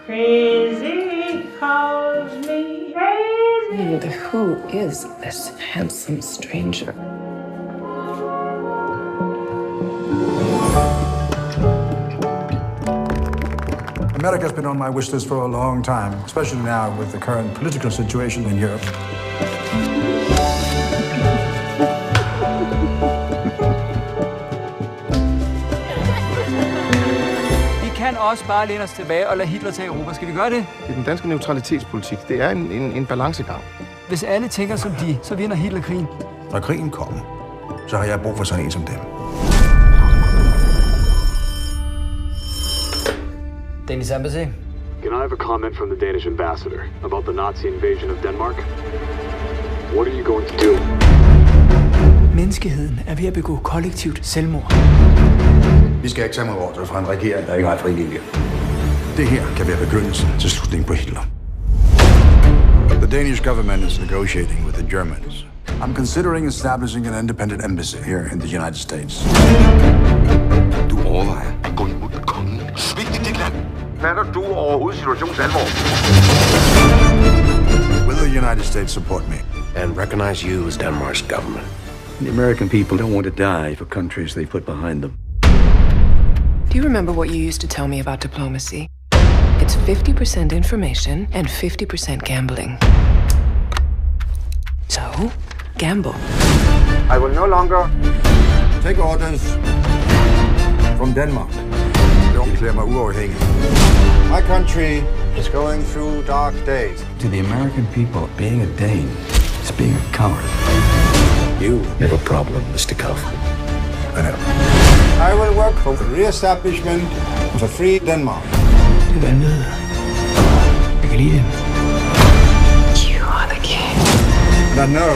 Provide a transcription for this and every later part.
Crazy calls me crazy. And who is this handsome stranger? America's been on my wish list for a long time, especially now with the current political situation in Europe. Vi kan også bare læne os tilbage og lade Hitler tage Europa. Skal vi gøre det? Det er den danske neutralitetspolitik. Det er en balancegang. Hvis alle tænker som de, så vinder Hitler krigen. Når krigen kommer, så har jeg brug for sådan en som dem. Danish Embassy. Can I have a comment from the Danish ambassador about the Nazi invasion of Denmark? What are you going to do? Menneskeheden er ved at begå kollektivt selvmord. Vi skal ikke tage mod ordre fra en regering, der ikke har fri vilje. Det her kan være begyndelsen til slutningen på Hitler. The Danish government is negotiating with the Germans. I'm considering establishing an independent embassy here in the United States. Du overvejer at gå imod kongen. Svigt i dit land. Fatter du overhovedet situationens alvor? Will the United States support me? And recognize you as Denmark's government. The American people don't want to die for countries they put behind them. Do you remember what you used to tell me about diplomacy? It's 50% information and 50% gambling. So, gamble. I will no longer take orders from Denmark. Don't erklære mig uafhængig. My country is going through dark days. To the American people, being a Dane is being a coward. You have a problem, Mr. Kaufman. I know. I will work for the re-establishment of a free Denmark. Det er vanvittigt. Jeg kan lide det. You are the king. And I know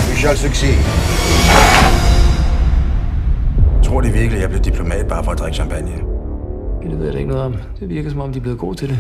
we shall succeed. Tror de virkelig, at jeg blev diplomat bare for at drikke champagne? Det ved jeg da ikke noget om. Det virker som om, de er blevet gode til det.